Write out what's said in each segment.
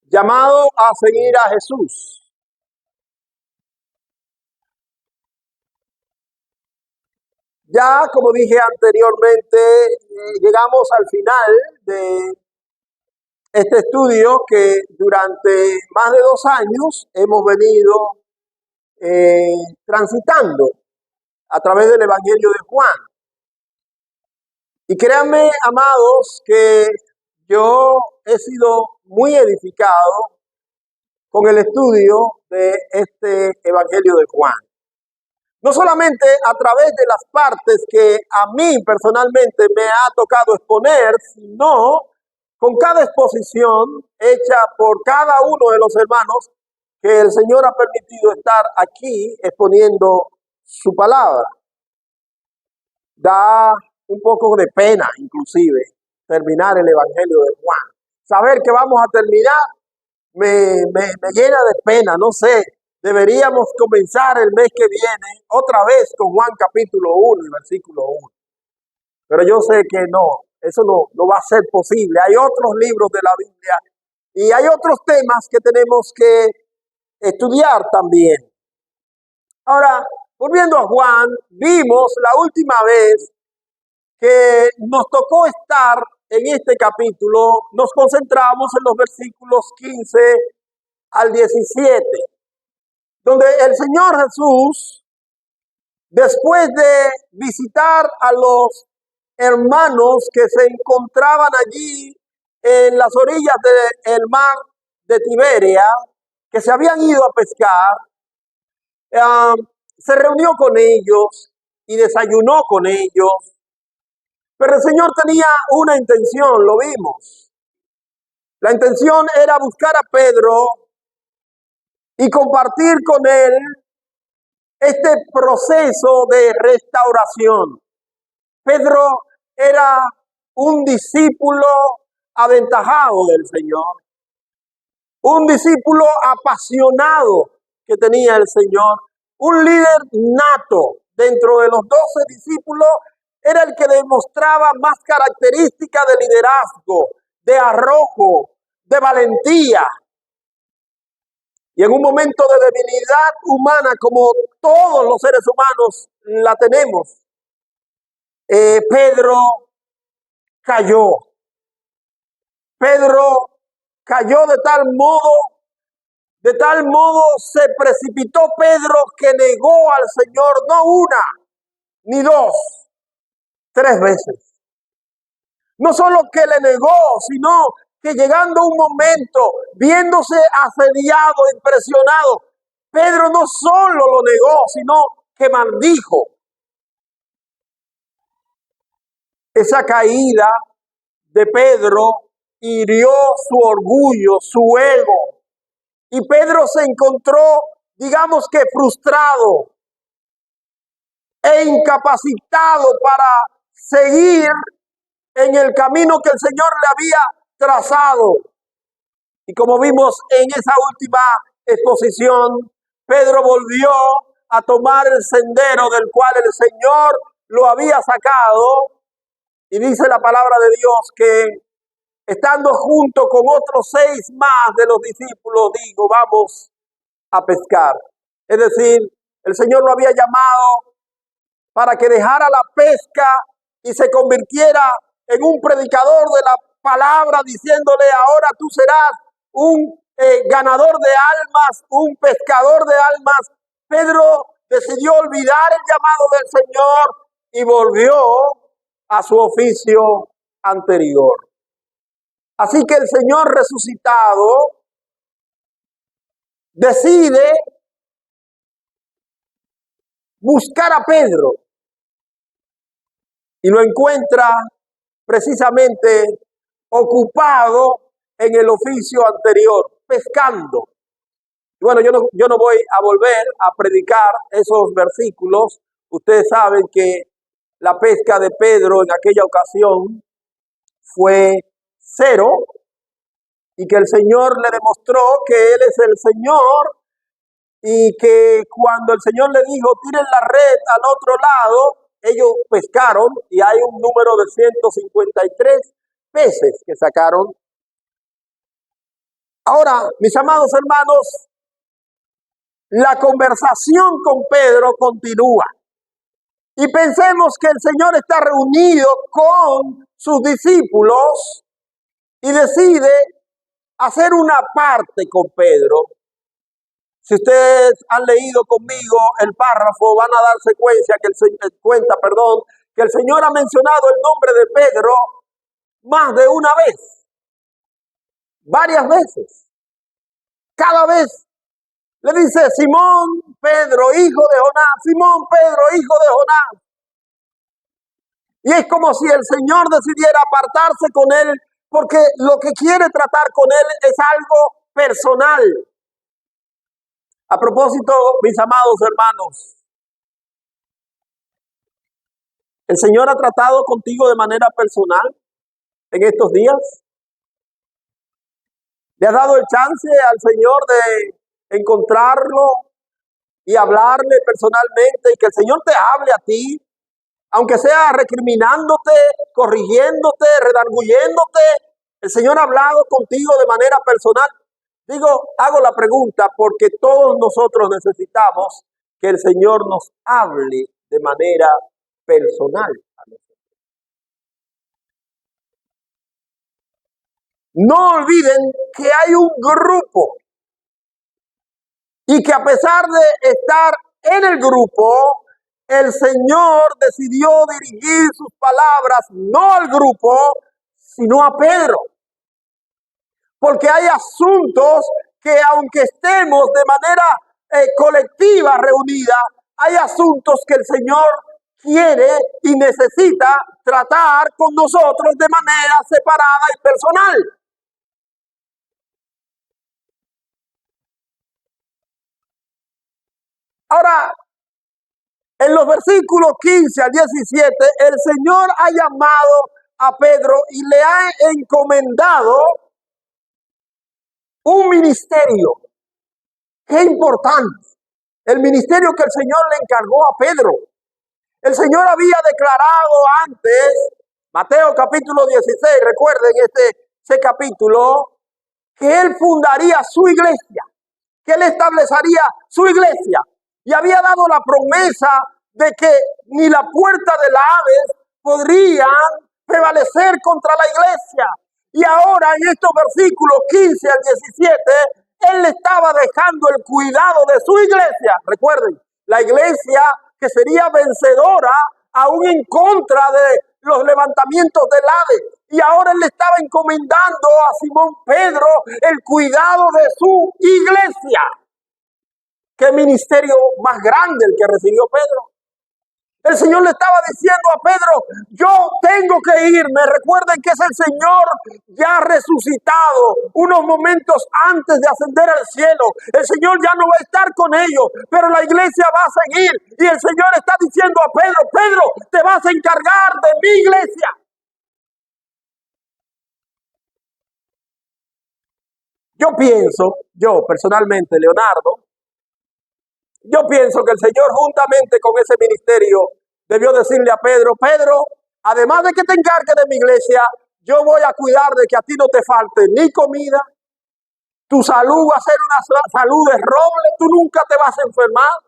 llamado a seguir a Jesús. Ya, como dije anteriormente, llegamos al final de este estudio que durante más de 2 años hemos venido transitando a través del Evangelio de Juan. Y créanme, amados, que yo he sido muy edificado con el estudio de este Evangelio de Juan. No solamente a través de las partes que a mí personalmente me ha tocado exponer, sino con cada exposición hecha por cada uno de los hermanos que el Señor ha permitido estar aquí exponiendo su palabra. Da un poco de pena, inclusive, terminar el Evangelio de Juan. Saber que vamos a terminar me llena de pena, no sé. Deberíamos comenzar el mes que viene otra vez con Juan capítulo 1 y versículo 1. Pero yo sé que eso no va a ser posible. Hay otros libros de la Biblia y hay otros temas que tenemos que estudiar también. Ahora, volviendo a Juan, vimos la última vez que nos tocó estar en este capítulo, nos concentramos en los versículos 15 al 17. Donde el Señor Jesús, después de visitar a los hermanos que se encontraban allí en las orillas del mar de Tiberia, que se habían ido a pescar, se reunió con ellos y desayunó con ellos. Pero el Señor tenía una intención, lo vimos. La intención era buscar a Pedro y compartir con él este proceso de restauración. Pedro era un discípulo aventajado del Señor, un discípulo apasionado que tenía el Señor, un líder nato dentro de los 12 discípulos, era el que demostraba más características de liderazgo, de arrojo, de valentía. Y en un momento de debilidad humana, como todos los seres humanos la tenemos, Pedro cayó. Pedro cayó de tal modo se precipitó Pedro que negó al Señor no una, ni dos, 3 veces. No solo que le negó, sino que llegando un momento, viéndose asediado, impresionado, Pedro no solo lo negó, sino que maldijo. Esa caída de Pedro hirió su orgullo, su ego. Y Pedro se encontró, digamos que frustrado e incapacitado para seguir en el camino que el Señor le había trazado. Y como vimos en esa última exposición, Pedro volvió a tomar el sendero del cual el Señor lo había sacado. Y dice la palabra de Dios que estando junto con otros 6 más de los discípulos, digo, vamos a pescar. Es decir, el Señor lo había llamado para que dejara la pesca y se convirtiera en un predicador de la palabra, diciéndole, ahora tú serás un ganador de almas, un pescador de almas. Pedro decidió olvidar el llamado del Señor y volvió a su oficio anterior. Así que el Señor resucitado decide buscar a Pedro y lo encuentra precisamente ocupado en el oficio anterior, pescando. Y bueno, yo no voy a volver a predicar esos versículos. Ustedes saben que la pesca de Pedro en aquella ocasión fue 0 y que el Señor le demostró que Él es el Señor y que cuando el Señor le dijo, tiren la red al otro lado, ellos pescaron y hay un número de 153 peces que sacaron. Ahora, mis amados hermanos, la conversación con Pedro continúa. Y pensemos que el Señor está reunido con sus discípulos y decide hacer una parte con Pedro. Si ustedes han leído conmigo el párrafo, van a darse cuenta que el Señor ha mencionado el nombre de Pedro más de una vez, varias veces. Cada vez le dice Simón Pedro, hijo de Jonás, Simón Pedro, hijo de Jonás. Y es como si el Señor decidiera apartarse con él, porque lo que quiere tratar con él es algo personal. A propósito, mis amados hermanos, ¿el Señor ha tratado contigo de manera personal en estos días? ¿Le has dado el chance al Señor de encontrarlo y hablarle personalmente y que el Señor te hable a ti, aunque sea recriminándote, corrigiéndote, redarguyéndote? El Señor ha hablado contigo de manera personal. Hago la pregunta porque todos nosotros necesitamos que el Señor nos hable de manera personal. No olviden que hay un grupo y que a pesar de estar en el grupo, el Señor decidió dirigir sus palabras no al grupo, sino a Pedro. Porque hay asuntos que aunque estemos de manera colectiva reunida, hay asuntos que el Señor quiere y necesita tratar con nosotros de manera separada y personal. Ahora, en los versículos 15 al 17, el Señor ha llamado a Pedro y le ha encomendado un ministerio. ¡Qué importante! El ministerio que el Señor le encargó a Pedro. El Señor había declarado antes, Mateo capítulo 16, recuerden ese capítulo, que Él fundaría su iglesia, que Él establecería su iglesia. Y había dado la promesa de que ni la puerta del Hades podrían prevalecer contra la iglesia. Y ahora en estos versículos 15 al 17, Él le estaba dejando el cuidado de su iglesia. Recuerden, la iglesia que sería vencedora aún en contra de los levantamientos del Hades. Y ahora Él le estaba encomendando a Simón Pedro el cuidado de su iglesia. ¿Qué ministerio más grande el que recibió Pedro? El Señor le estaba diciendo a Pedro, yo tengo que irme. Recuerden que es el Señor ya resucitado, unos momentos antes de ascender al cielo. El Señor ya no va a estar con ellos, pero la iglesia va a seguir. Y el Señor está diciendo a Pedro, Pedro, te vas a encargar de mi iglesia. Yo personalmente, Leonardo, yo pienso que el Señor juntamente con ese ministerio debió decirle a Pedro, Pedro, además de que te encargues de mi iglesia, yo voy a cuidar de que a ti no te falte ni comida, tu salud va a ser una salud de roble, tú nunca te vas a enfermar.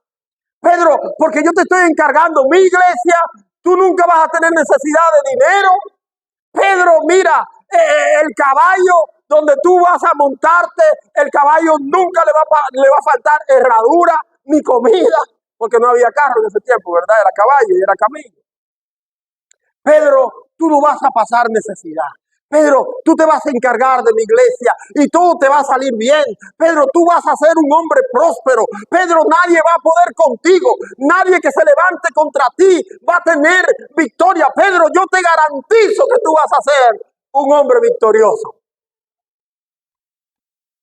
Pedro, porque yo te estoy encargando mi iglesia, tú nunca vas a tener necesidad de dinero. Pedro, mira, el caballo donde tú vas a montarte, el caballo nunca le va a faltar herradura ni comida, porque no había carro en ese tiempo, ¿verdad? Era caballo y era camino. Pedro, tú no vas a pasar necesidad. Pedro, tú te vas a encargar de mi iglesia y todo te va a salir bien. Pedro, tú vas a ser un hombre próspero. Pedro, nadie va a poder contigo. Nadie que se levante contra ti va a tener victoria. Pedro, yo te garantizo que tú vas a ser un hombre victorioso.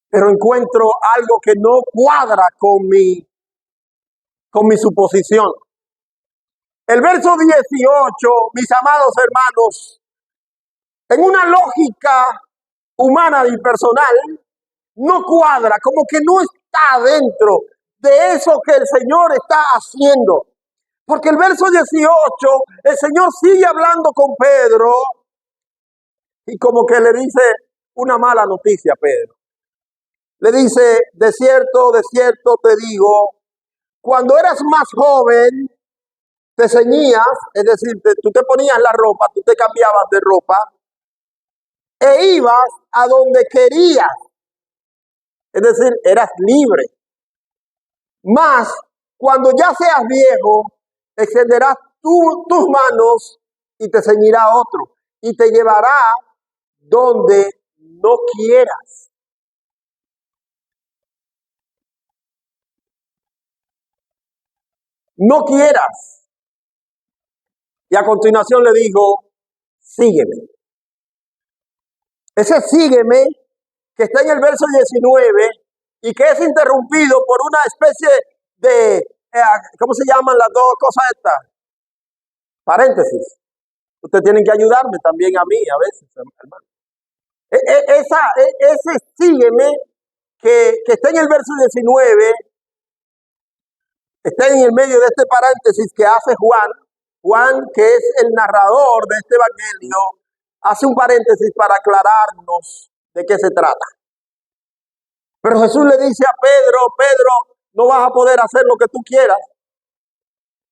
Pero encuentro algo que no cuadra con mi suposición. El verso 18, mis amados hermanos, en una lógica humana y personal, no cuadra, como que no está dentro de eso que el Señor está haciendo. Porque el verso 18, el Señor sigue hablando con Pedro y como que le dice una mala noticia a Pedro. Le dice, de cierto te digo, cuando eras más joven, te ceñías, es decir, tú te ponías la ropa, tú te cambiabas de ropa e ibas a donde querías, es decir, eras libre. Mas, cuando ya seas viejo, extenderás tus manos y te ceñirá otro y te llevará donde no quieras. No quieras. Y a continuación le dijo, sígueme. Ese sígueme que está en el verso 19 y que es interrumpido por una especie de, ¿cómo se llaman las dos cosas estas? Paréntesis. Ustedes tienen que ayudarme también a mí a veces, hermano. Ese sígueme que está en el verso 19, está en el medio de este paréntesis que hace Juan, que es el narrador de este evangelio, hace un paréntesis para aclararnos de qué se trata. Pero Jesús le dice a Pedro, no vas a poder hacer lo que tú quieras.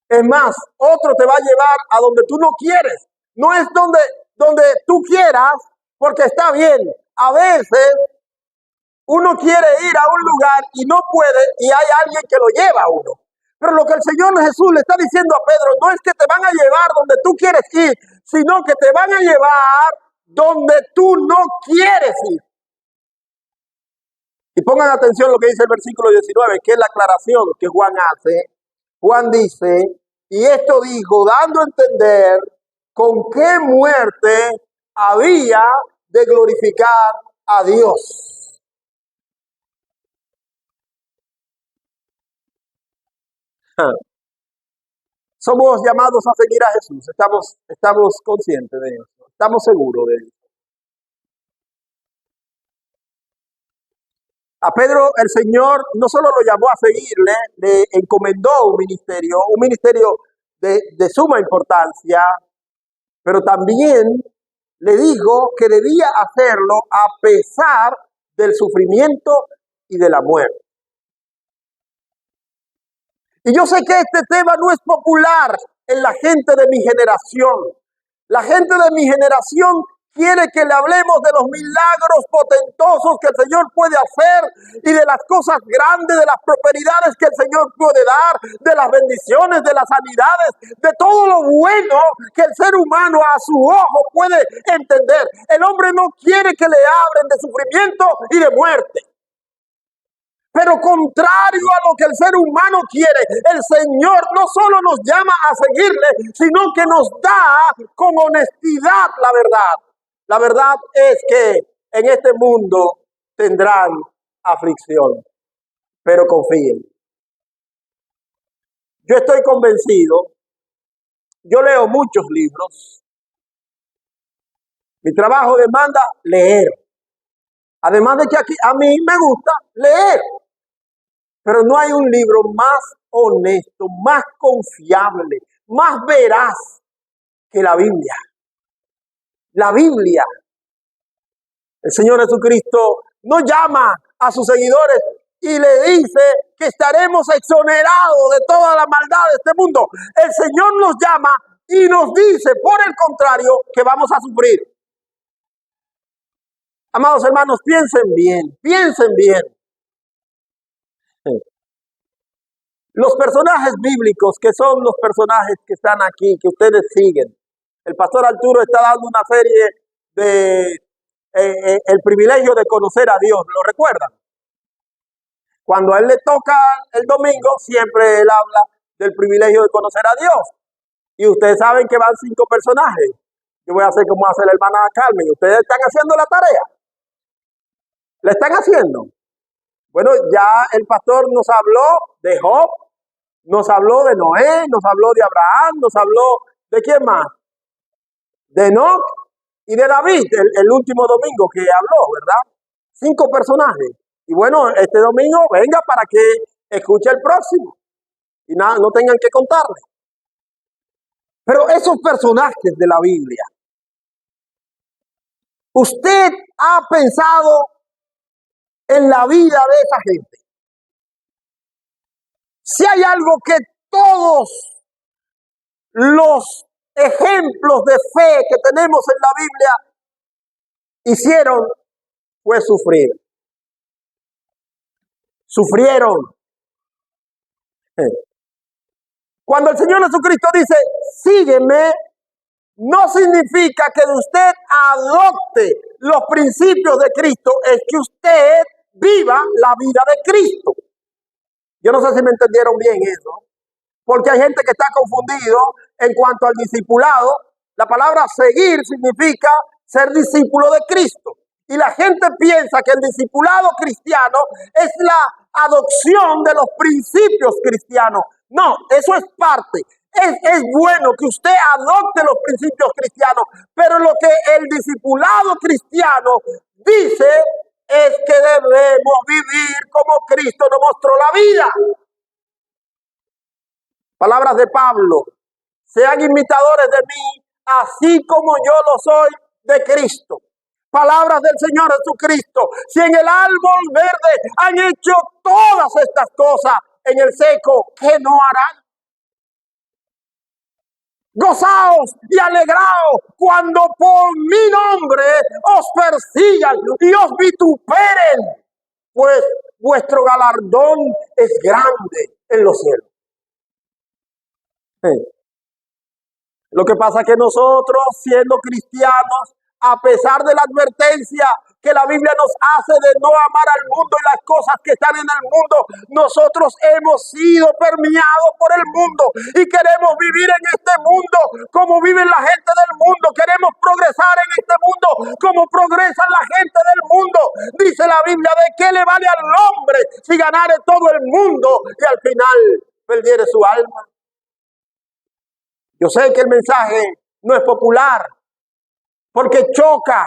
Es más, otro te va a llevar a donde tú no quieres. No es donde tú quieras, porque está bien. A veces uno quiere ir a un lugar y no puede, y hay alguien que lo lleva a uno. Pero lo que el Señor Jesús le está diciendo a Pedro no es que te van a llevar donde tú quieres ir, sino que te van a llevar donde tú no quieres ir. Y pongan atención lo que dice el versículo 19, que es la aclaración que Juan hace. Juan dice, y esto dijo, dando a entender con qué muerte había de glorificar a Dios. Somos llamados a seguir a Jesús, estamos conscientes de eso, estamos seguros de eso. A Pedro el Señor no solo lo llamó a seguirle, le encomendó un ministerio de suma importancia, pero también le dijo que debía hacerlo a pesar del sufrimiento y de la muerte. Y yo sé que este tema no es popular en la gente de mi generación. La gente de mi generación quiere que le hablemos de los milagros potentosos que el Señor puede hacer y de las cosas grandes, de las prosperidades que el Señor puede dar, de las bendiciones, de las sanidades, de todo lo bueno que el ser humano a su ojo puede entender. El hombre no quiere que le hablen de sufrimiento y de muerte. Pero contrario a lo que el ser humano quiere, el Señor no solo nos llama a seguirle, sino que nos da con honestidad la verdad. La verdad es que en este mundo tendrán aflicción, pero confíen. Yo estoy convencido, yo leo muchos libros, mi trabajo demanda leer. Además de que aquí a mí me gusta leer. Pero no hay un libro más honesto, más confiable, más veraz que la Biblia. La Biblia. El Señor Jesucristo no llama a sus seguidores y le dice que estaremos exonerados de toda la maldad de este mundo. El Señor nos llama y nos dice, por el contrario, que vamos a sufrir. Amados hermanos, piensen bien, piensen bien. Los personajes bíblicos, que son los personajes que están aquí, que ustedes siguen. El pastor Arturo está dando una serie de el privilegio de conocer a Dios, ¿lo recuerdan? Cuando a él le toca el domingo, siempre él habla del privilegio de conocer a Dios. Y ustedes saben que van 5 personajes. Yo voy a hacer como hace la hermana Carmen. ¿Ustedes están haciendo la tarea? ¿La están haciendo? Bueno, ya el pastor nos habló de Job, nos habló de Noé, nos habló de Abraham, nos habló de quién más, de Enoc y de David, el último domingo que habló, ¿verdad? 5 personajes. Y bueno, este domingo venga para que escuche el próximo y nada, no tengan que contarle. Pero esos personajes de la Biblia, ¿usted ha pensado en la vida de esa gente. Si hay algo que todos los ejemplos de fe que tenemos en la Biblia hicieron, fue sufrir. Sufrieron. Cuando el Señor Jesucristo dice, sígueme, no significa que usted adopte los principios de Cristo, es que usted viva la vida de Cristo. Yo no sé si me entendieron bien eso, porque hay gente que está confundido en cuanto al discipulado. La palabra seguir significa ser discípulo de Cristo. Y la gente piensa que el discipulado cristiano es la adopción de los principios cristianos. No, eso es parte. Es bueno que usted adopte los principios cristianos, pero lo que el discipulado cristiano dice es que debemos vivir como Cristo nos mostró la vida. Palabras de Pablo: sean imitadores de mí, así como yo lo soy de Cristo. Palabras del Señor Jesucristo: si en el árbol verde han hecho todas estas cosas, en el seco, ¿qué no harán? Gozaos y alegraos cuando por mi nombre os persigan y os vituperen, pues vuestro galardón es grande en los cielos. Lo que pasa es que nosotros, siendo cristianos, a pesar de la advertencia que la Biblia nos hace de no amar al mundo y las cosas que están en el mundo, nosotros hemos sido permeados por el mundo y queremos vivir en este mundo como vive la gente del mundo. Queremos progresar en este mundo como progresa la gente del mundo. Dice la Biblia: ¿de qué le vale al hombre si ganare todo el mundo y al final perdiere su alma? Yo sé que el mensaje no es popular, porque choca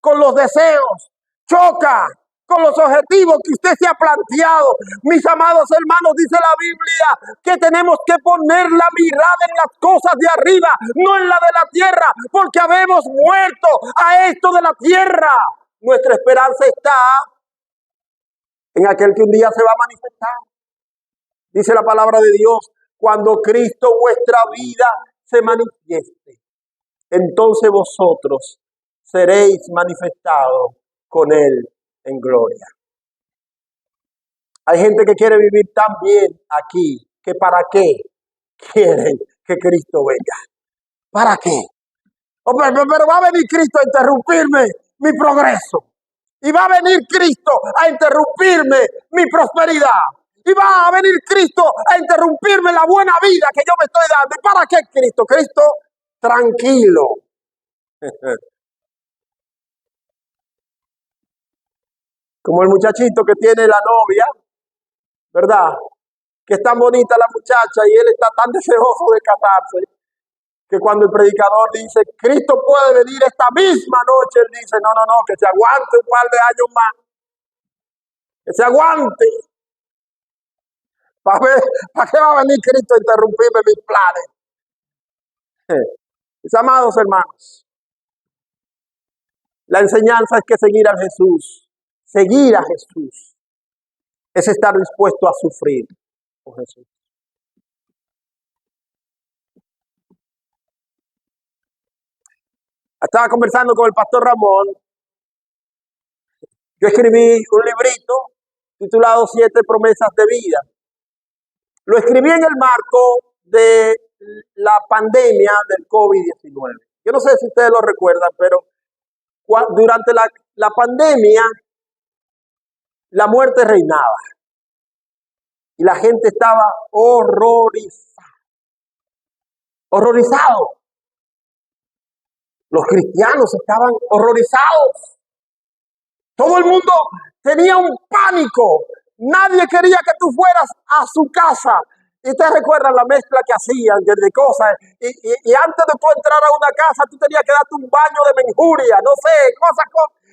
con los deseos, choca con los objetivos que usted se ha planteado. Mis amados hermanos, dice la Biblia que tenemos que poner la mirada en las cosas de arriba, no en la de la tierra, porque habemos muerto a esto de la tierra. Nuestra esperanza está en aquel que un día se va a manifestar. Dice la palabra de Dios: cuando Cristo vuestra vida se manifieste, entonces vosotros seréis manifestados con Él en gloria. Hay gente que quiere vivir tan bien aquí, que ¿para qué quieren que Cristo venga? ¿Para qué? Pero va a venir Cristo a interrumpirme mi progreso. Y va a venir Cristo a interrumpirme mi prosperidad. Y va a venir Cristo a interrumpirme la buena vida que yo me estoy dando. ¿Y para qué Cristo? Cristo, tranquilo. Como el muchachito que tiene la novia, ¿verdad? Que es tan bonita la muchacha y él está tan deseoso de casarse, que cuando el predicador dice, Cristo puede venir esta misma noche, él dice, no, que se aguante un par de años más. Que se aguante. ¿Para qué va a venir Cristo a interrumpirme mis planes? Mis amados hermanos, la enseñanza es que seguir a Jesús es estar dispuesto a sufrir con Jesús. Estaba conversando con el pastor Ramón. Yo escribí un librito titulado 7 promesas de vida. Lo escribí en el marco de la pandemia del COVID-19. Yo no sé si ustedes lo recuerdan, pero durante la pandemia la muerte reinaba y la gente estaba horrorizado. Los cristianos estaban horrorizados. Todo el mundo tenía un pánico. Nadie quería que tú fueras a su casa. Y ustedes recuerdan la mezcla que hacían de cosas. Y antes de tú entrar a una casa, tú tenías que darte un baño de menjuria, no sé,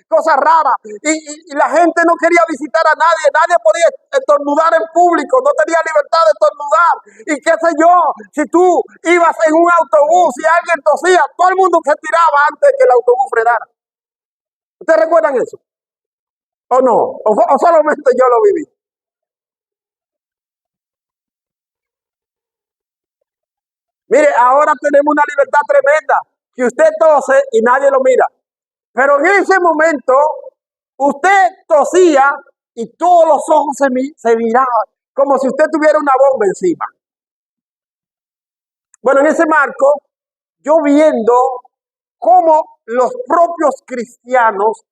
cosas raras. Y la gente no quería visitar a nadie. Nadie podía estornudar en público. No tenía libertad de estornudar. Y qué sé yo, si tú ibas en un autobús y alguien tosía, todo el mundo se tiraba antes que el autobús frenara. ¿Ustedes recuerdan eso? ¿O no? ¿O solamente yo lo viví? Mire, ahora tenemos una libertad tremenda, que usted tose y nadie lo mira. Pero en ese momento, usted tosía y todos los ojos se miraban, como si usted tuviera una bomba encima. Bueno, en ese marco, yo viendo cómo los propios cristianos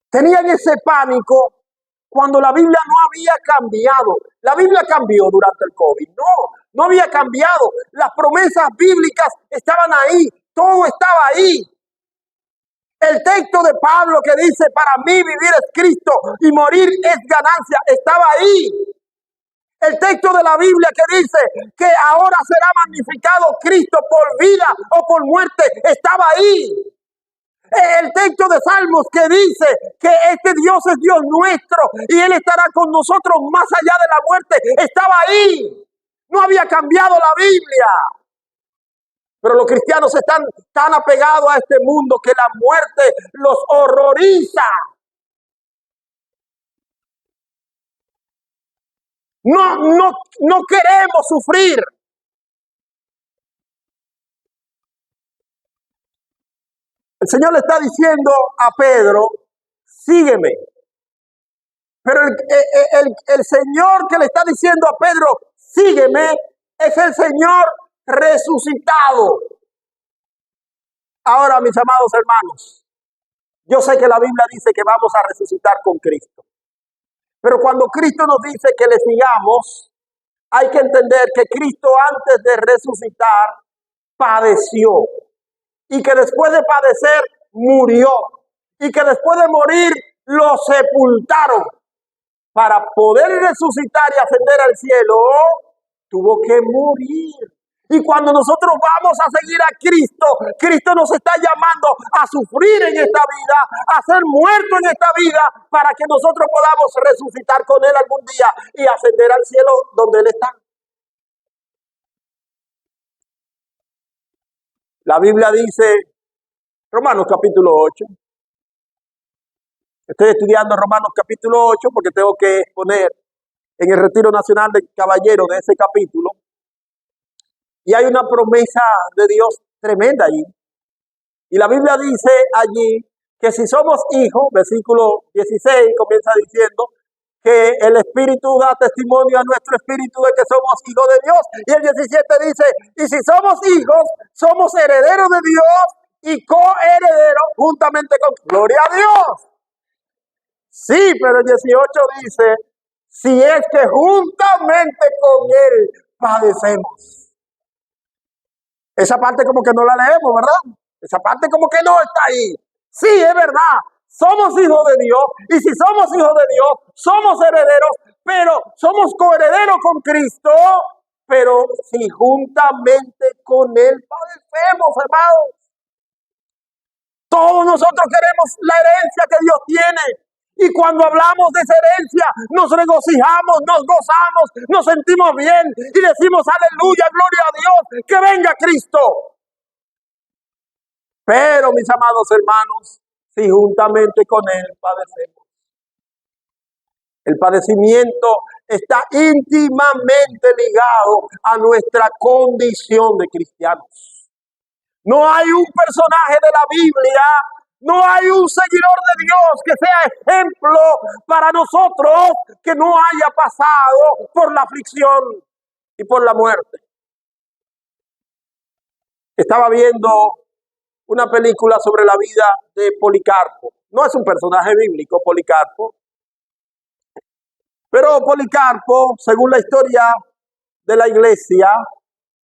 tenían ese pánico cuando la Biblia no había cambiado. La Biblia cambió durante el COVID. No había cambiado. Las promesas bíblicas estaban ahí. Todo estaba ahí. El texto de Pablo que dice, para mí vivir es Cristo y morir es ganancia, estaba ahí. El texto de la Biblia que dice que ahora será magnificado Cristo por vida o por muerte, estaba ahí. El texto de Salmos que dice que este Dios es Dios nuestro y Él estará con nosotros más allá de la muerte, estaba ahí. No había cambiado la Biblia. Pero los cristianos están tan apegados a este mundo que la muerte los horroriza. No queremos sufrir. El Señor le está diciendo a Pedro, sígueme. Pero el Señor que le está diciendo a Pedro, sígueme, es el Señor resucitado. Ahora, mis amados hermanos, yo sé que la Biblia dice que vamos a resucitar con Cristo. Pero cuando Cristo nos dice que le sigamos, hay que entender que Cristo antes de resucitar padeció. Y que después de padecer murió. Y que después de morir lo sepultaron. Para poder resucitar y ascender al cielo, tuvo que morir. Y cuando nosotros vamos a seguir a Cristo, Cristo nos está llamando a sufrir en esta vida, a ser muertos en esta vida, para que nosotros podamos resucitar con Él algún día y ascender al cielo donde Él está. La Biblia dice, Romanos capítulo 8. Estoy estudiando Romanos capítulo 8 porque tengo que exponer en el Retiro Nacional del Caballero de ese capítulo. Y hay una promesa de Dios tremenda allí. Y la Biblia dice allí que si somos hijos, versículo 16 comienza diciendo que el Espíritu da testimonio a nuestro espíritu de que somos hijos de Dios. Y el 17 dice, y si somos hijos, somos herederos de Dios y coherederos juntamente con gloria a Dios. Sí, pero el 18 dice, si es que juntamente con Él padecemos. Esa parte como que no la leemos, ¿verdad? Esa parte como que no está ahí. Sí, es verdad. Somos hijos de Dios. Y si somos hijos de Dios, somos herederos. Pero somos coherederos con Cristo. Pero si juntamente con Él padecemos, hermanos. Todos nosotros queremos la herencia que Dios tiene. Y cuando hablamos de esa herencia, nos regocijamos, nos gozamos, nos sentimos bien y decimos aleluya, gloria a Dios, que venga Cristo. Pero, mis amados hermanos, si juntamente con Él padecemos. El padecimiento está íntimamente ligado a nuestra condición de cristianos. No hay un personaje de la Biblia, no hay un seguidor de Dios que sea ejemplo para nosotros que no haya pasado por la aflicción y por la muerte. Estaba viendo una película sobre la vida de Policarpo. No es un personaje bíblico, Policarpo. Pero Policarpo, según la historia de la iglesia,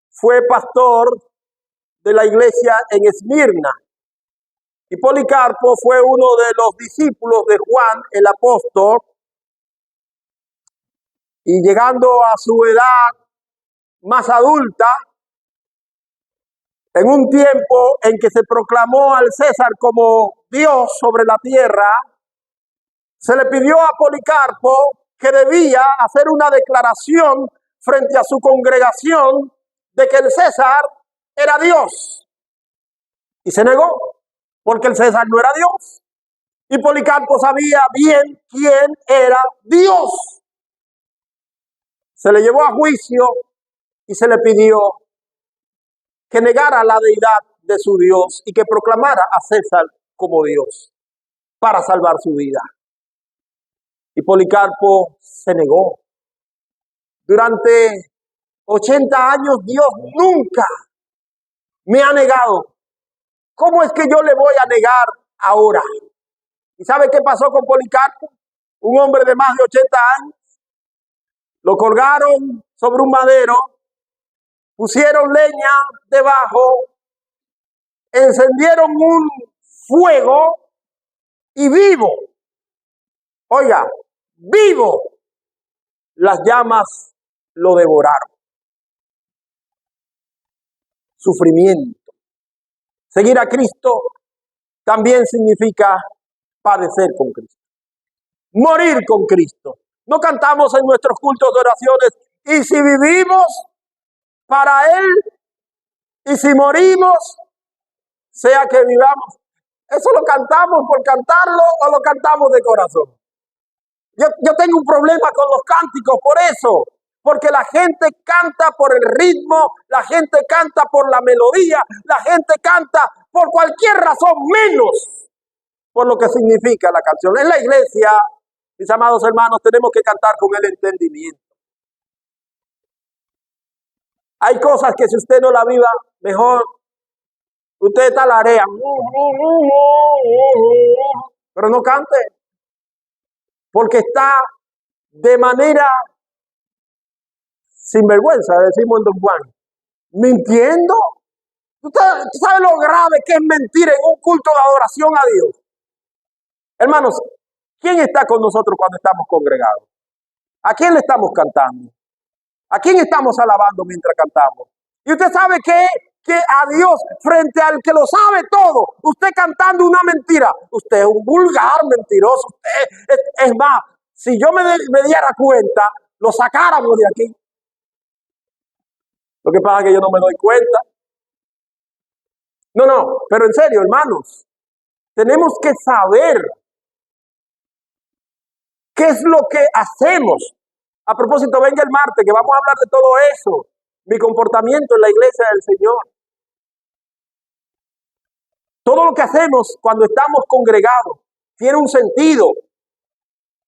fue pastor de la iglesia en Esmirna. Y Policarpo fue uno de los discípulos de Juan el apóstol. Y llegando a su edad más adulta, en un tiempo en que se proclamó al César como Dios sobre la tierra, se le pidió a Policarpo que debía hacer una declaración frente a su congregación de que el César era Dios. Y se negó. porque el César no era Dios. Y Policarpo sabía bien quién era Dios. Se le llevó a juicio y se le pidió que negara la deidad de su Dios y que proclamara a César como Dios para salvar su vida. Y Policarpo se negó. Durante 80 años Dios nunca me ha negado. ¿Cómo es que yo le voy a negar ahora? ¿Y sabe qué pasó con Policarpo? Un hombre de más de 80 años. Lo colgaron sobre un madero, pusieron leña debajo, encendieron un fuego y vivo, oiga, vivo, las llamas lo devoraron. Sufrimiento. Seguir a Cristo también significa padecer con Cristo, morir con Cristo. No cantamos en nuestros cultos de oraciones, y si vivimos para Él, y si morimos, sea que vivamos. ¿Eso lo cantamos por cantarlo o lo cantamos de corazón? Yo tengo un problema con los cánticos por eso, porque la gente canta por el ritmo, la gente canta por la melodía, la gente canta por cualquier razón menos por lo que significa la canción. En la iglesia, mis amados hermanos, tenemos que cantar con el entendimiento. Hay cosas que si usted no la viva, mejor usted talarea, pero no cante, porque está de manera sinvergüenza, decimos en Don Juan, mintiendo. ¿Tú sabes lo grave que es mentir en un culto de adoración a Dios? Hermanos, ¿quién está con nosotros cuando estamos congregados? ¿A quién le estamos cantando? ¿A quién estamos alabando mientras cantamos? Y usted sabe que a Dios, frente al que lo sabe todo, usted cantando una mentira, usted es un vulgar mentiroso. Es más, si yo me diera cuenta, lo sacáramos de aquí. Lo que pasa es que yo no me doy cuenta. No, pero en serio, hermanos, tenemos que saber qué es lo que hacemos. A propósito, venga el martes que vamos a hablar de todo eso. Mi comportamiento en la iglesia del Señor. Todo lo que hacemos cuando estamos congregados tiene un sentido.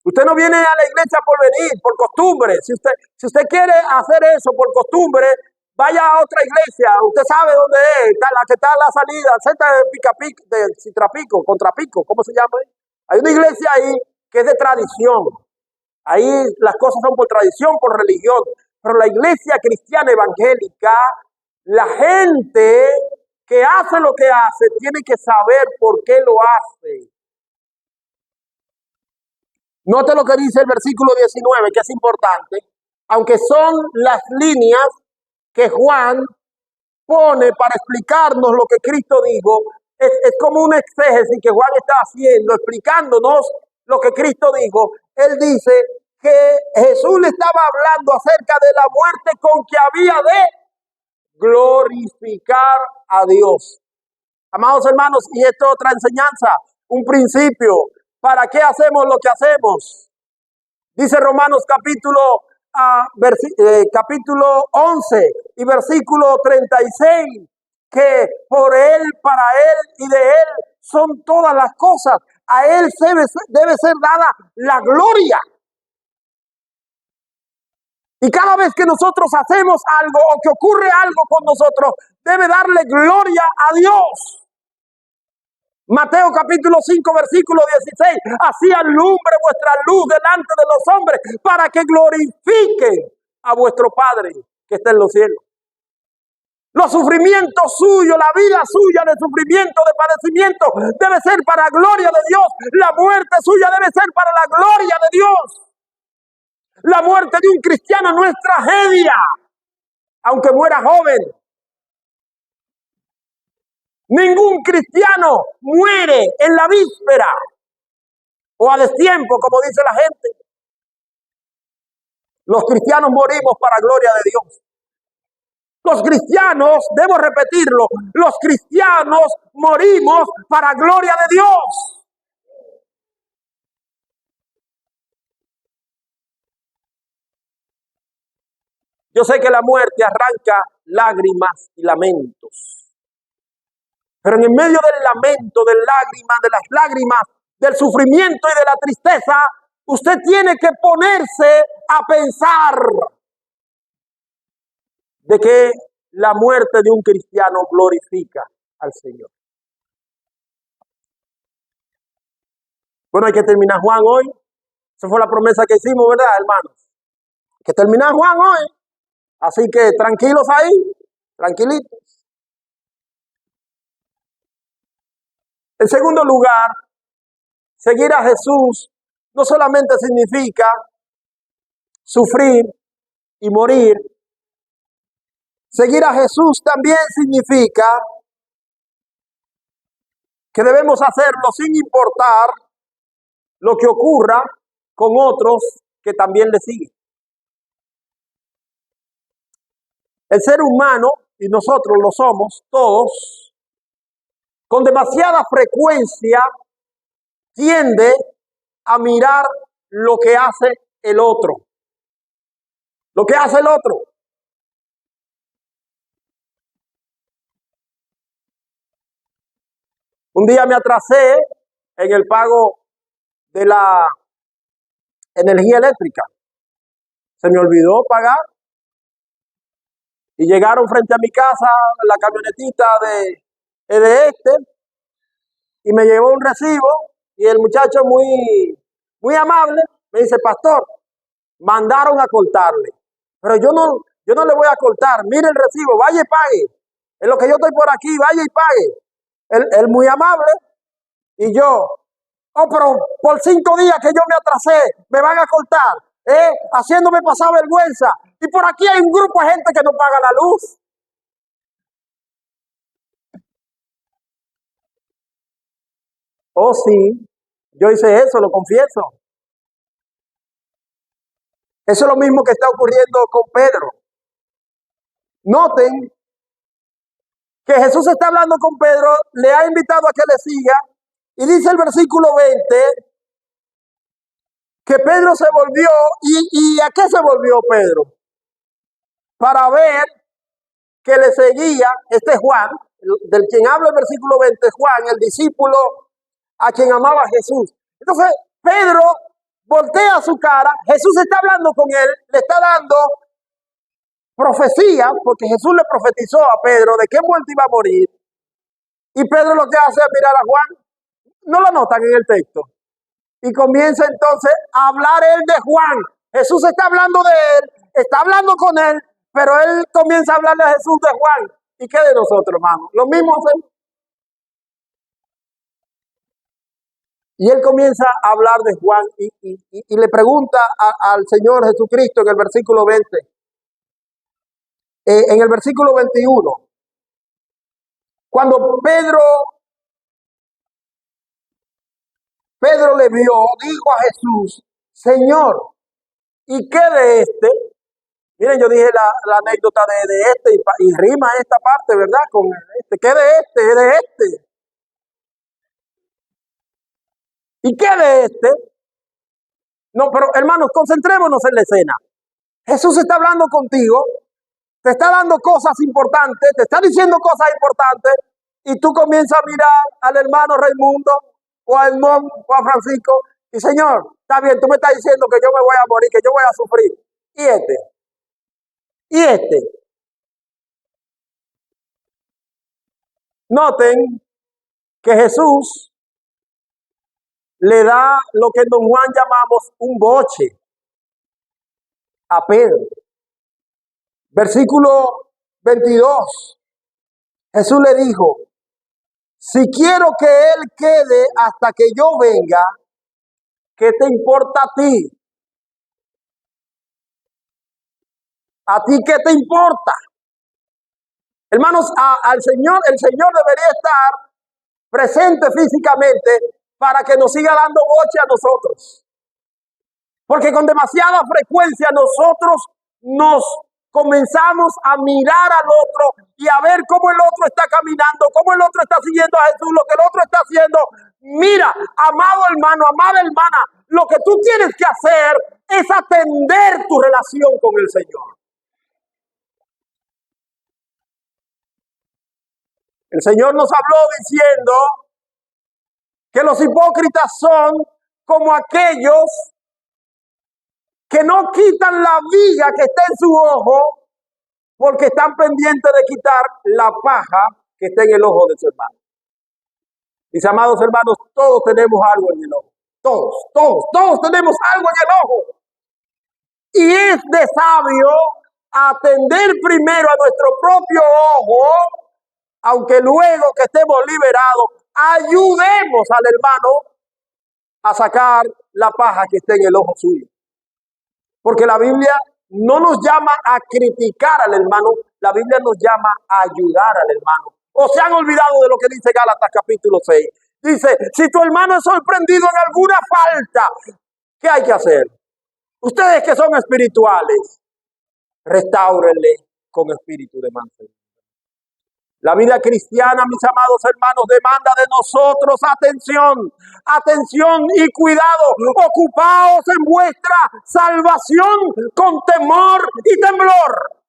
Usted no viene a la iglesia por venir, por costumbre. Si usted quiere hacer eso por costumbre, vaya a otra iglesia. Usted sabe dónde es, la que está a la salida, cerca de Citrapico, Contrapico, ¿cómo se llama? Hay una iglesia ahí que es de tradición. Ahí las cosas son por tradición, por religión. Pero la iglesia cristiana evangélica, la gente que hace lo que hace, tiene que saber por qué lo hace. Note lo que dice el versículo 19, que es importante. Aunque son las líneas que Juan pone para explicarnos lo que Cristo dijo, es como un exégesis que Juan está haciendo, explicándonos lo que Cristo dijo. Él dice que Jesús le estaba hablando acerca de la muerte con que había de glorificar a Dios. Amados hermanos, y esto es otra enseñanza, un principio. ¿Para qué hacemos lo que hacemos? Dice Romanos capítulo 11 y versículo 36, que por Él, para Él y de Él son todas las cosas. A Él debe ser dada la gloria. Y cada vez que nosotros hacemos algo o que ocurre algo con nosotros, debe darle gloria a Dios. Mateo capítulo 5 versículo 16, así alumbre vuestra luz delante de los hombres para que glorifiquen a vuestro Padre que está en los cielos. Los sufrimientos suyos, la vida suya de sufrimiento, de padecimiento, debe ser para gloria de Dios. La muerte suya debe ser para la gloria de Dios. La muerte de un cristiano no es tragedia, aunque muera joven. Ningún cristiano muere en la víspera o a destiempo, como dice la gente. Los cristianos morimos para gloria de Dios. Los cristianos, debo repetirlo, los cristianos morimos para gloria de Dios. Yo sé que la muerte arranca lágrimas y lamentos, pero en el medio del lamento, de las lágrimas, del sufrimiento y de la tristeza, usted tiene que ponerse a pensar de que la muerte de un cristiano glorifica al Señor. Bueno, hay que terminar Juan hoy. Esa fue la promesa que hicimos, ¿verdad, hermanos? Hay que terminar Juan hoy. Así que tranquilos ahí, tranquilitos. En segundo lugar, seguir a Jesús no solamente significa sufrir y morir. Seguir a Jesús también significa que debemos hacerlo sin importar lo que ocurra con otros que también le siguen. El ser humano, y nosotros lo somos todos, con demasiada frecuencia tiende a mirar lo que hace el otro. Lo que hace el otro. Un día me atrasé en el pago de la energía eléctrica. Se me olvidó pagar. Y llegaron frente a mi casa la camionetita de y me llevó un recibo y el muchacho muy amable me dice, pastor, mandaron a cortarle. Pero yo no le voy a cortar, mire el recibo, vaya y pague. En lo que yo estoy por aquí, vaya y pague. Él muy amable y yo, pero por 5 días que yo me atrasé, me van a cortar, haciéndome pasar vergüenza. Y por aquí hay un grupo de gente que no paga la luz. Oh, sí, yo hice eso, lo confieso. Eso es lo mismo que está ocurriendo con Pedro. Noten que Jesús está hablando con Pedro, le ha invitado a que le siga, y dice el versículo 20 que Pedro se volvió, ¿y a qué se volvió Pedro? Para ver que le seguía Juan, del quien habla el versículo 20, Juan, el discípulo a quien amaba Jesús. Entonces, Pedro voltea su cara, Jesús está hablando con él, le está dando profecía, porque Jesús le profetizó a Pedro de qué muerte iba a morir. Y Pedro lo que hace es mirar a Juan, no lo notan en el texto. Y comienza entonces a hablar él de Juan. Jesús está hablando de él, está hablando con él, pero él comienza a hablarle a Jesús de Juan. ¿Y qué de nosotros, hermano? Lo mismo hacemos. Y él comienza a hablar de Juan y le pregunta al Señor Jesucristo en el versículo 20, en el versículo 21, cuando Pedro le vio, dijo a Jesús, Señor, ¿y qué de este? Miren, yo dije la anécdota de este y rima esta parte, ¿verdad? Con este. ¿Qué de este? ¿Es de este? ¿Y qué de este? No, pero hermanos, concentrémonos en la escena. Jesús está hablando contigo, te está dando cosas importantes, te está diciendo cosas importantes, y tú comienzas a mirar al hermano Raimundo o al hermano Juan Francisco, y Señor, está bien, tú me estás diciendo que yo me voy a morir, que yo voy a sufrir. ¿Y este? ¿Y este? Noten que Jesús le da lo que en Don Juan llamamos un boche a Pedro. Versículo 22. Jesús le dijo, si quiero que él quede hasta que yo venga, ¿qué te importa a ti? ¿A ti qué te importa? Hermanos, el Señor debería estar presente físicamente para que nos siga dando boche a nosotros. Porque con demasiada frecuencia nosotros nos comenzamos a mirar al otro y a ver cómo el otro está caminando, cómo el otro está siguiendo a Jesús, lo que el otro está haciendo. Mira, amado hermano, amada hermana, lo que tú tienes que hacer es atender tu relación con el Señor. El Señor nos habló diciendo que los hipócritas son como aquellos que no quitan la viga que está en su ojo porque están pendientes de quitar la paja que está en el ojo de su hermano. Mis amados hermanos, todos tenemos algo en el ojo. Todos tenemos algo en el ojo. Y es de sabio atender primero a nuestro propio ojo, aunque luego que estemos liberados, ayudemos al hermano a sacar la paja que está en el ojo suyo. Porque la Biblia no nos llama a criticar al hermano, la Biblia nos llama a ayudar al hermano. ¿O se han olvidado de lo que dice Gálatas capítulo 6? Dice, si tu hermano es sorprendido en alguna falta, ¿qué hay que hacer? Ustedes que son espirituales, restáurenle con espíritu de mansedumbre. La vida cristiana, mis amados hermanos, demanda de nosotros atención y cuidado. Ocupaos en vuestra salvación con temor y temblor.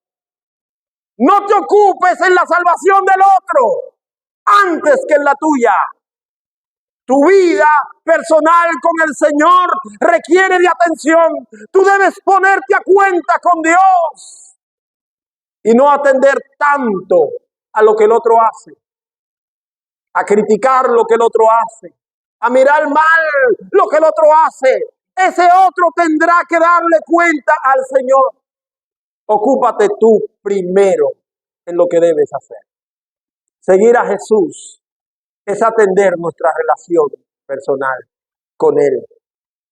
No te ocupes en la salvación del otro antes que en la tuya. Tu vida personal con el Señor requiere de atención. Tú debes ponerte a cuenta con Dios y no atender tanto a lo que el otro hace, a criticar lo que el otro hace, a mirar mal lo que el otro hace. Ese otro tendrá que darle cuenta al Señor. Ocúpate tú primero en lo que debes hacer. Seguir a Jesús es atender nuestra relación personal con Él.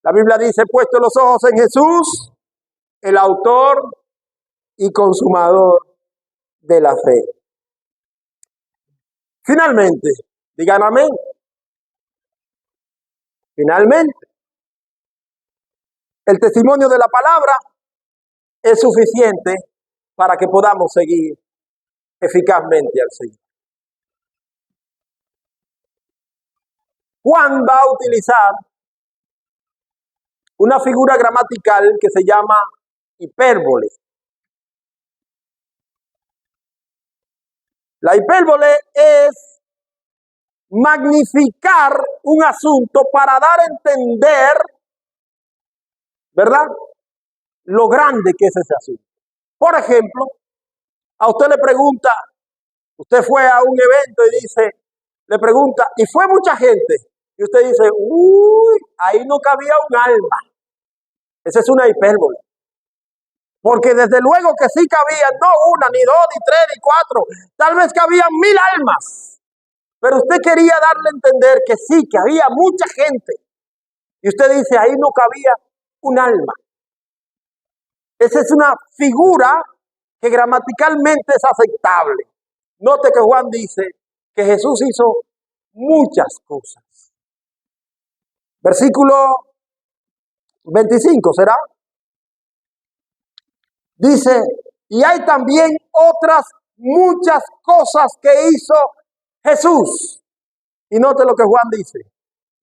La Biblia dice, puesto los ojos en Jesús, el autor y consumador de la fe. Finalmente, digan amén. Finalmente, el testimonio de la palabra es suficiente para que podamos seguir eficazmente al Señor. Juan va a utilizar una figura gramatical que se llama hipérbole. La hipérbole es magnificar un asunto para dar a entender, ¿verdad?, lo grande que es ese asunto. Por ejemplo, a usted le pregunta, usted fue a un evento y dice, le pregunta, ¿y fue mucha gente? Y usted dice, uy, ahí no cabía un alma. Esa es una hipérbole. Porque desde luego que sí cabían, no una, ni dos, ni tres, ni cuatro. Tal vez cabían 1000 almas. Pero usted quería darle a entender que sí, que había mucha gente. Y usted dice, ahí no cabía un alma. Esa es una figura que gramaticalmente es aceptable. Note que Juan dice que Jesús hizo muchas cosas. Versículo 25, ¿será? Dice, y hay también otras muchas cosas que hizo Jesús. Y note lo que Juan dice,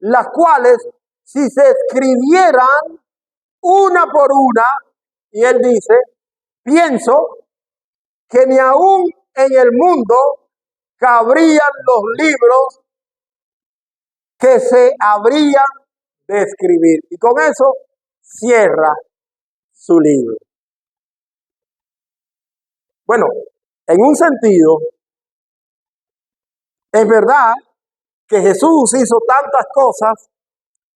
las cuales si se escribieran una por una, y él dice, pienso que ni aún en el mundo cabrían los libros que se habrían de escribir. Y con eso cierra su libro. Bueno, en un sentido, es verdad que Jesús hizo tantas cosas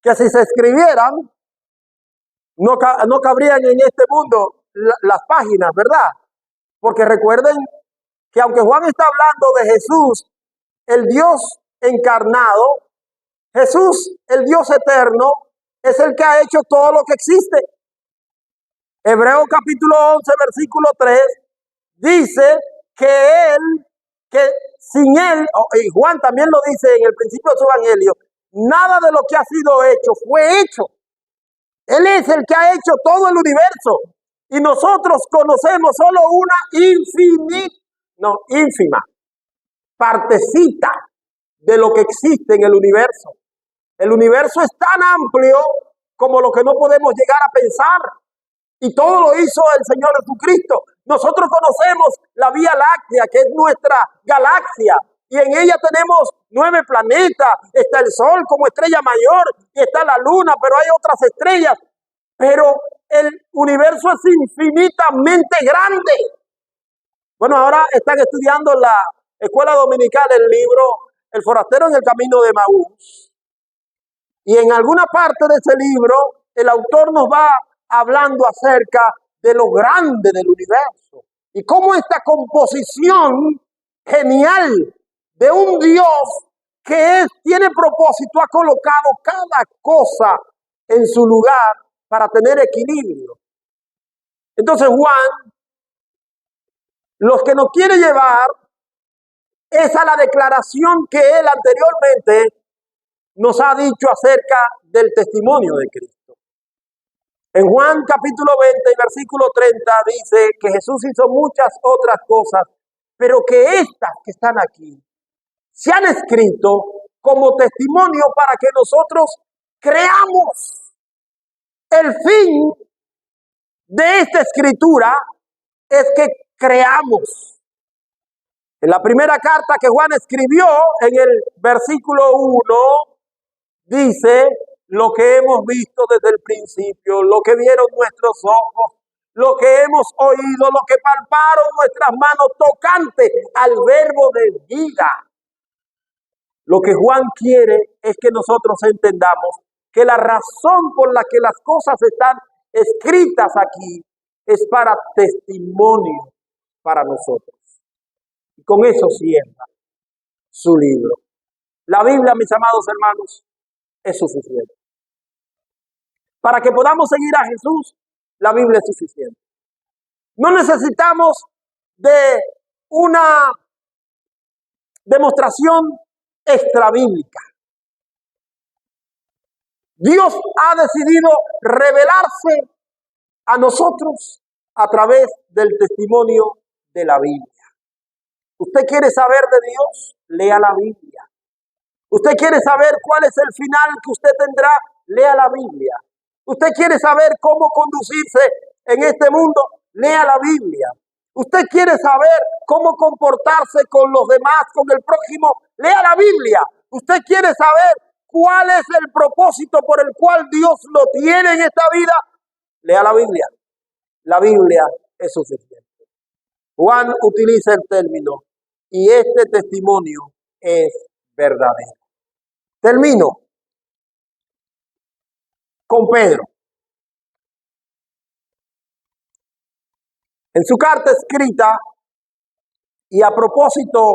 que si se escribieran, no cabrían en este mundo las páginas, ¿verdad? Porque recuerden que aunque Juan está hablando de Jesús, el Dios encarnado, Jesús, el Dios eterno, es el que ha hecho todo lo que existe. Hebreos capítulo 11, versículo 3, dice que sin él, y Juan también lo dice en el principio de su evangelio, nada de lo que ha sido hecho fue hecho. Él es el que ha hecho todo el universo. Y nosotros conocemos solo una ínfima partecita de lo que existe en el universo. El universo es tan amplio como lo que no podemos llegar a pensar. Y todo lo hizo el Señor Jesucristo. Nosotros conocemos la Vía Láctea, que es nuestra galaxia. Y en ella tenemos 9 planetas. Está el Sol como estrella mayor. Y está la Luna, pero hay otras estrellas. Pero el universo es infinitamente grande. Bueno, ahora están estudiando en la escuela dominical el libro El forastero en el camino de Emaús. Y en alguna parte de ese libro, el autor nos va hablando acerca de lo grande del universo. Y cómo esta composición genial de un Dios que tiene propósito, ha colocado cada cosa en su lugar para tener equilibrio. Entonces Juan, los que nos quiere llevar es a la declaración que él anteriormente nos ha dicho acerca del testimonio de Cristo. En Juan capítulo 20 y versículo 30 dice que Jesús hizo muchas otras cosas, pero que estas que están aquí se han escrito como testimonio para que nosotros creamos. El fin de esta escritura es que creamos. En la primera carta que Juan escribió, en el versículo 1, dice: lo que hemos visto desde el principio, lo que vieron nuestros ojos, lo que hemos oído, lo que palparon nuestras manos tocante al verbo de vida. Lo que Juan quiere es que nosotros entendamos que la razón por la que las cosas están escritas aquí es para testimonio para nosotros. Y con eso cierra su libro. La Biblia, mis amados hermanos, es suficiente. Para que podamos seguir a Jesús, la Biblia es suficiente. No necesitamos de una demostración extrabíblica. Dios ha decidido revelarse a nosotros a través del testimonio de la Biblia. ¿Usted quiere saber de Dios? Lea la Biblia. ¿Usted quiere saber cuál es el final que usted tendrá? Lea la Biblia. ¿Usted quiere saber cómo conducirse en este mundo? Lea la Biblia. ¿Usted quiere saber cómo comportarse con los demás, con el prójimo? Lea la Biblia. ¿Usted quiere saber cuál es el propósito por el cual Dios lo tiene en esta vida? Lea la Biblia. La Biblia es suficiente. Juan utiliza el término: y este testimonio es verdadero. Termino con Pedro. En su carta escrita, y a propósito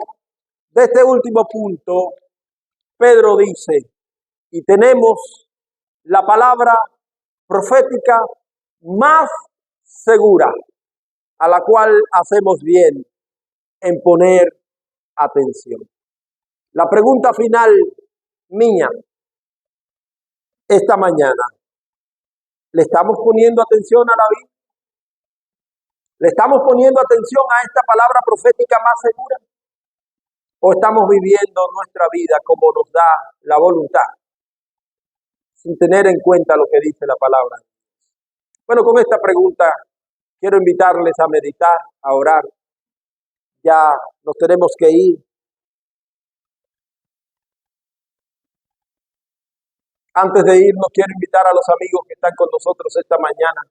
de este último punto, Pedro dice: y tenemos la palabra profética más segura, a la cual hacemos bien en poner atención. La pregunta final mía esta mañana: ¿le estamos poniendo atención a la Biblia? ¿Le estamos poniendo atención a esta palabra profética más segura? ¿O estamos viviendo nuestra vida como nos da la voluntad, sin tener en cuenta lo que dice la palabra? Bueno, con esta pregunta quiero invitarles a meditar, a orar. Ya nos tenemos que ir. Antes de irnos, quiero invitar a los amigos que están con nosotros esta mañana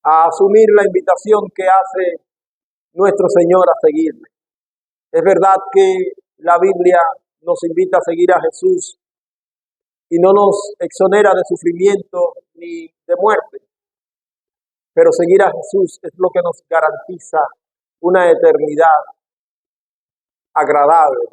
a asumir la invitación que hace nuestro Señor a seguirle. Es verdad que la Biblia nos invita a seguir a Jesús y no nos exonera de sufrimiento ni de muerte, pero seguir a Jesús es lo que nos garantiza una eternidad agradable